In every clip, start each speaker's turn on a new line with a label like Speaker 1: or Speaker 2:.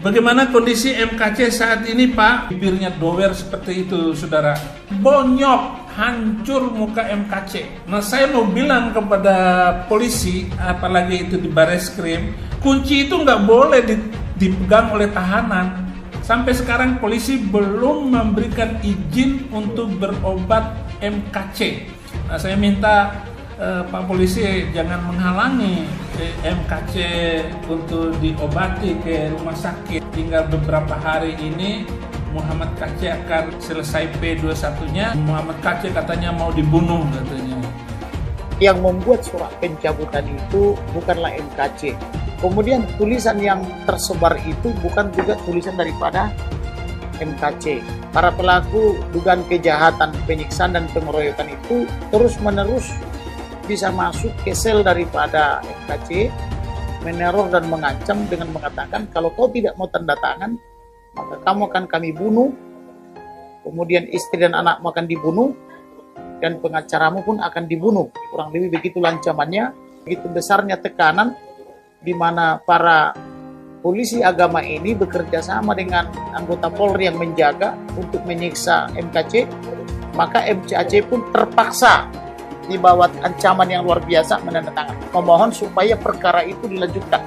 Speaker 1: Bagaimana kondisi MKC saat ini, Pak? Bibirnya dower seperti itu, saudara. Bonyok, hancur muka MKC. Nah, saya mau bilang kepada polisi, apalagi itu di Bareskrim, kunci itu nggak boleh dipegang oleh tahanan. Sampai sekarang polisi belum memberikan izin untuk berobat MKC. Nah, saya minta Pak Polisi jangan menghalangi MKC untuk diobati ke rumah sakit. Tinggal beberapa hari ini Muhammad KC akan selesai P21-nya. Muhammad KC katanya mau dibunuh katanya.
Speaker 2: Yang membuat surat pencabutan itu bukanlah MKC. Kemudian tulisan yang tersebar itu bukan juga tulisan daripada MKC. Para pelaku dugaan kejahatan, penyiksaan dan pengeroyokan itu terus-menerus bisa masuk ke sel daripada MKC, meneror dan mengancam dengan mengatakan kalau kau tidak mau tanda tangan, maka kamu akan kami bunuh, kemudian istri dan anakmu akan dibunuh, dan pengacaramu pun akan dibunuh. Kurang lebih begitulah ancamannya. Begitu besarnya tekanan di mana para polisi agama ini bekerja sama dengan anggota Polri yang menjaga untuk menyiksa MKC, maka MKC pun terpaksa di bawah ancaman yang luar biasa menandatangani. Memohon supaya perkara itu dilanjutkan,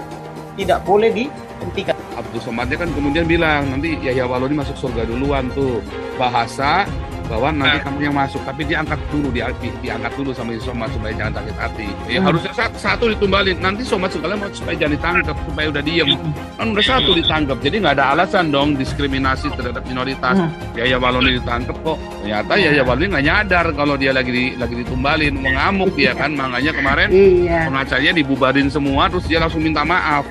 Speaker 2: tidak boleh dihentikan.
Speaker 3: Abdul Somadnya kan kemudian bilang nanti Yahya Waloni masuk surga duluan tuh, bahasa bahwa nanti kamu yang masuk, tapi diangkat dulu, diangkat dulu sama Somad supaya jangan sakit hati. Ya harusnya satu ditumbalin, nanti Somad segala mau supaya jangan ditangkap, supaya udah diem. Kan udah satu ditangkap, jadi nggak ada alasan dong diskriminasi terhadap minoritas. Yahya Waloni ditangkap kok, ternyata Yahya Waloni nggak nyadar kalau dia lagi ditumbalin, mengamuk dia kan, makanya kemarin pengacaranya dibubarin semua, terus dia langsung minta maaf.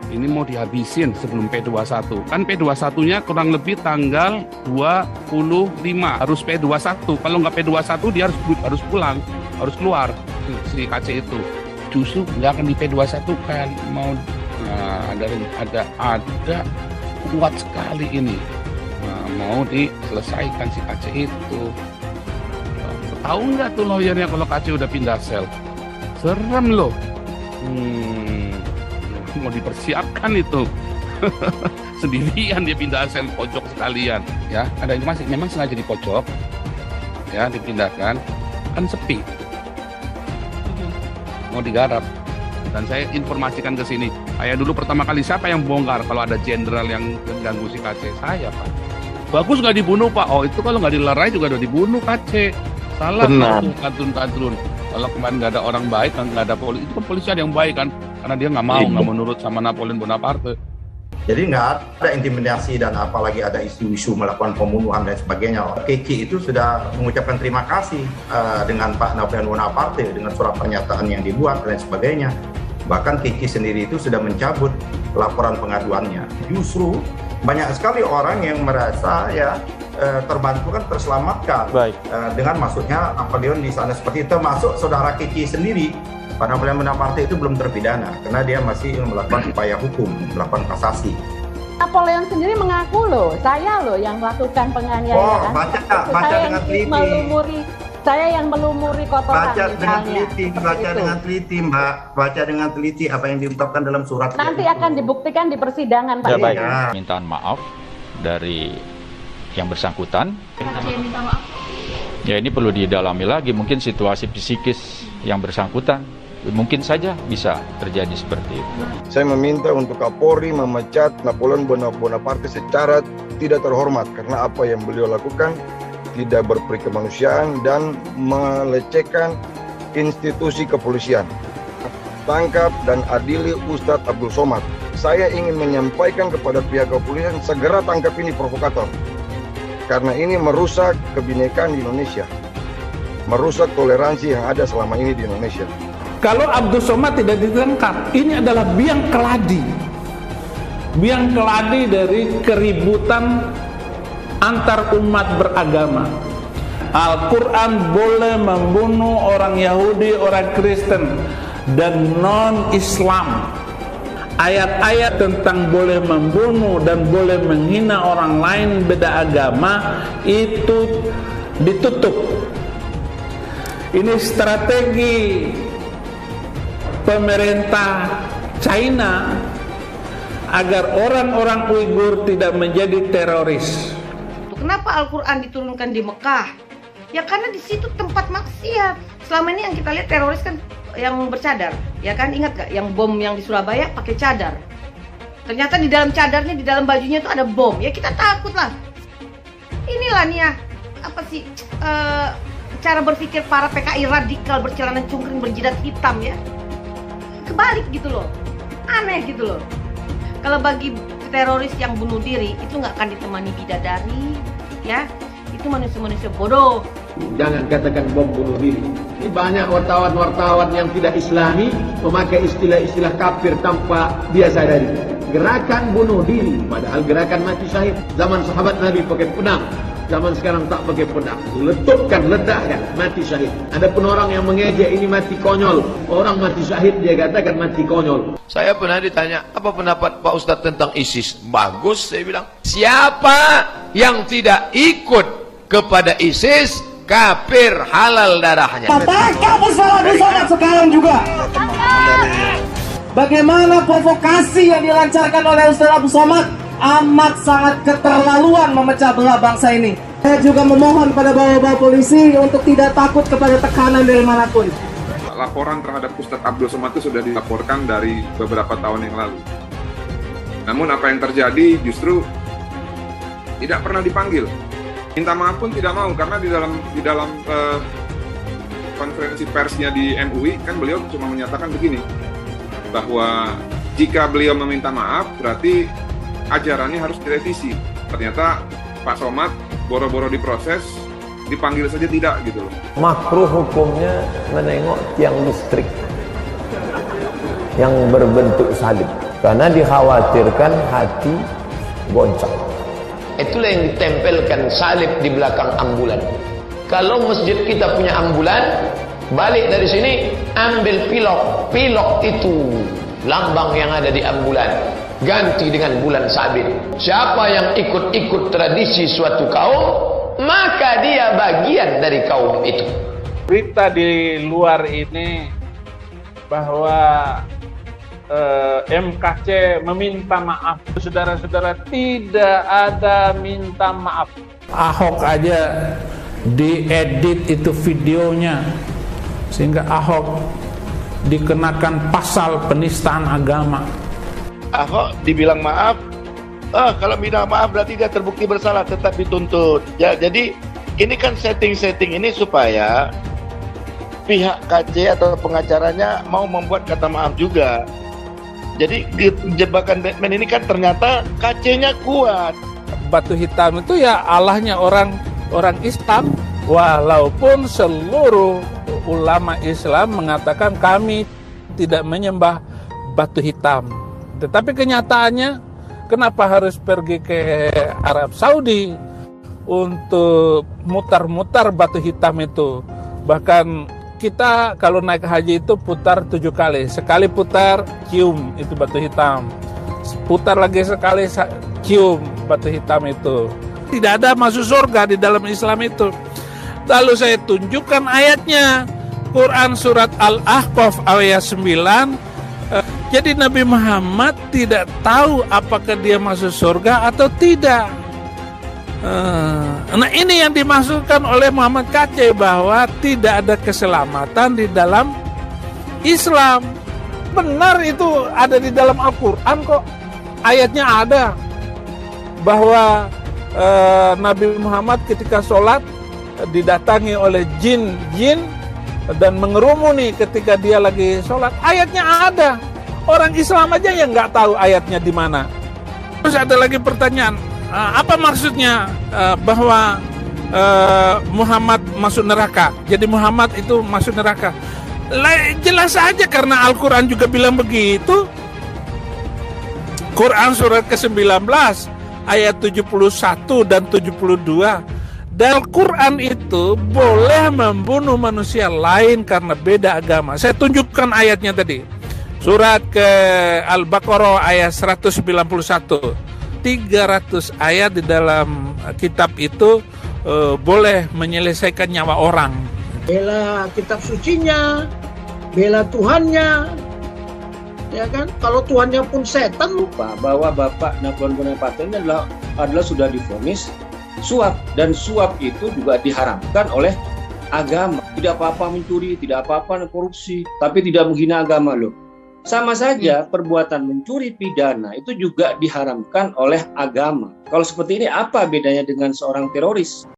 Speaker 3: Ini mau dihabisin sebelum P21. Kan P21-nya kurang lebih tanggal 25. Harus P21. Kalau nggak P21 dia harus pulang, harus keluar si KC itu. Justru nggak akan di P21 kan. Mau ada kuat sekali ini. Mau diselesaikan si KC itu. Tahu nggak tuh lawyernya kalau KC udah pindah sel? Serem loh. Mau dipersiapkan itu. Sendirian dia pindah sel pojok sekalian ya. Ada informasi memang sengaja di pojok ya, dipindahkan kan sepi, mau digarap. Dan saya informasikan ke sini, kayak dulu pertama kali siapa yang bongkar kalau ada jenderal yang ganggu si KC? Saya, Pak. Bagus nggak dibunuh, Pak. Oh, itu kalau nggak dilerai juga udah dibunuh KC. Salah kadrun. Kalau kemarin nggak ada orang baik, nggak ada polisi, itu kan polisi ada yang baik kan, karena dia nggak mau nurut sama Napoleon Bonaparte.
Speaker 4: Jadi nggak ada intimidasi dan apalagi ada isu-isu melakukan pembunuhan dan sebagainya. Keki itu sudah mengucapkan terima kasih dengan Pak Napoleon Bonaparte dengan surat pernyataan yang dibuat dan sebagainya. Bahkan Keki sendiri itu sudah mencabut laporan pengaduannya. Justru banyak sekali orang yang merasa ya terbantu kan, terselamatkan dengan masuknya Napoleon di sana, seperti itu. Termasuk saudara Keki sendiri, Pak Napoleon Bonaparte itu belum terpidana karena dia masih melakukan upaya hukum, melakukan kasasi.
Speaker 5: Napoleon sendiri mengaku loh, saya loh yang melakukan penganiayaan.
Speaker 4: Baca dengan teliti.
Speaker 5: Saya yang melumuri kotoran.
Speaker 4: Baca dengan teliti, Mbak. Baca dengan teliti apa yang diungkapkan dalam surat.
Speaker 5: Nanti akan dibuktikan di persidangan, Pak.
Speaker 6: Ya. Mintaan maaf dari yang bersangkutan.
Speaker 5: Minta maaf.
Speaker 6: Ya, ini perlu didalami lagi, mungkin situasi psikis yang bersangkutan mungkin saja bisa terjadi seperti itu.
Speaker 7: Saya meminta untuk Kapolri memecat Napoleon Bonaparte secara tidak terhormat karena apa yang beliau lakukan tidak berperi kemanusiaan dan melecehkan institusi kepolisian. Tangkap dan adili Ustadz Abdul Somad. Saya ingin menyampaikan kepada pihak kepolisian segera tangkap ini provokator. Karena ini merusak kebinekaan di Indonesia, merusak toleransi yang ada selama ini di Indonesia.
Speaker 1: Kalau Abdul Somad tidak ditangkap, ini adalah biang keladi dari keributan antar umat beragama. Al-Quran boleh membunuh orang Yahudi, orang Kristen, dan non-Islam. Ayat-ayat tentang boleh membunuh dan boleh menghina orang lain beda agama itu ditutup. Ini strategi pemerintah China agar orang-orang Uighur tidak menjadi teroris.
Speaker 8: Kenapa Al-Quran diturunkan di Mekah? Ya karena di situ tempat maksiat. Selama ini yang kita lihat teroris kan yang bercadar, ya kan? Ingat gak yang bom yang di Surabaya pakai cadar? Ternyata di dalam cadarnya, di dalam bajunya itu ada bom. Ya kita takut lah. Inilah nih ya, apa sih cara berpikir para PKI radikal bercelana cungkring berjidat hitam ya. Kebalik gitu loh, aneh gitu loh. Kalau bagi teroris yang bunuh diri itu nggak akan ditemani bidadari, ya itu manusia-manusia bodoh.
Speaker 9: Jangan katakan bom bunuh diri. Ini banyak wartawan-wartawan yang tidak Islami memakai istilah-istilah kafir tanpa dia sadari. Gerakan bunuh diri, padahal gerakan mati syahid. Zaman sahabat Nabi pakai pedang, zaman sekarang tak pakai pedang. Letupkan, ledakkan, mati syahid. Ada pun orang yang mengejek ini mati konyol. Orang mati syahid dia katakan mati konyol.
Speaker 10: Saya pernah ditanya, apa pendapat Pak Ustadz tentang ISIS? Bagus, saya bilang. Siapa yang tidak ikut kepada ISIS, kafir, halal darahnya.
Speaker 11: Bapak, kamu salah sholat sekarang juga. Bagaimana provokasi yang dilancarkan oleh Ustaz Abu Somad amat sangat keterlaluan memecah belah bangsa ini. Saya juga memohon pada bapak-bapak polisi untuk tidak takut kepada tekanan dari manapun.
Speaker 12: Laporan terhadap Ustadz Abdul Somad itu sudah dilaporkan dari beberapa tahun yang lalu. Namun apa yang terjadi justru tidak pernah dipanggil. Minta maaf pun tidak mau, karena di dalam konferensi persnya di MUI kan beliau cuma menyatakan begini, bahwa jika beliau meminta maaf berarti ajarannya harus direvisi. Ternyata Pak Somad boro-boro diproses, dipanggil saja tidak gitu loh.
Speaker 13: Makruh hukumnya menengok tiang listrik yang berbentuk salib, karena dikhawatirkan hati goncang.
Speaker 10: Itulah yang ditempelkan salib di belakang ambulan. Kalau masjid kita punya ambulan, balik dari sini ambil pilok itu lambang yang ada di ambulan, ganti dengan bulan sabit. Siapa yang ikut-ikut tradisi suatu kaum, maka dia bagian dari kaum itu.
Speaker 1: Berita di luar ini bahwa MKC meminta maaf. Saudara-saudara, tidak ada minta maaf. Ahok aja diedit itu videonya sehingga Ahok dikenakan pasal penistaan agama.
Speaker 14: Ahok dibilang maaf, kalau bilang maaf berarti dia terbukti bersalah, tetap dituntut. Ya, jadi ini kan setting ini supaya pihak KC atau pengacaranya mau membuat kata maaf juga. Jadi jebakan Batman ini kan ternyata KC-nya kuat.
Speaker 1: Batu hitam itu ya Allahnya orang Islam, walaupun seluruh ulama Islam mengatakan kami tidak menyembah batu hitam. Tetapi kenyataannya kenapa harus pergi ke Arab Saudi untuk mutar-mutar batu hitam itu? Bahkan kita kalau naik haji itu putar 7 kali. Sekali putar, cium itu batu hitam. Putar lagi sekali, cium batu hitam itu. Tidak ada masuk surga di dalam Islam itu. Lalu saya tunjukkan ayatnya. Quran surat Al-Ahqaf ayat 9. Jadi Nabi Muhammad tidak tahu apakah dia masuk surga atau tidak. Nah ini yang dimaksudkan oleh Muhammad KC, bahwa tidak ada keselamatan di dalam Islam. Benar itu ada di dalam Al-Quran kok. Ayatnya ada bahwa Nabi Muhammad ketika sholat didatangi oleh jin dan mengerumuni ketika dia lagi sholat. Ayatnya ada. Orang Islam aja yang nggak tahu ayatnya di mana. Terus ada lagi pertanyaan, apa maksudnya bahwa Muhammad masuk neraka? Jadi Muhammad itu masuk neraka? Jelas saja karena Al-Quran juga bilang begitu. Quran surat ke-19 ayat 71 dan 72. Dan Al-Quran itu boleh membunuh manusia lain karena beda agama. Saya tunjukkan ayatnya tadi. Surat ke Al-Baqarah ayat 191. 300 ayat di dalam kitab itu boleh menyelesaikan nyawa orang.
Speaker 11: Bela kitab sucinya, bela Tuhannya,
Speaker 15: ya kan? Kalau Tuhannya pun setan, lupa bahwa Bapak Napoleon Bonaparte ini adalah sudah divonis suap, dan suap itu juga diharamkan oleh agama. Tidak apa-apa mencuri, tidak apa-apa korupsi, tapi tidak menghina agama loh. Sama saja perbuatan mencuri pidana itu juga diharamkan oleh agama. Kalau seperti ini apa bedanya dengan seorang teroris?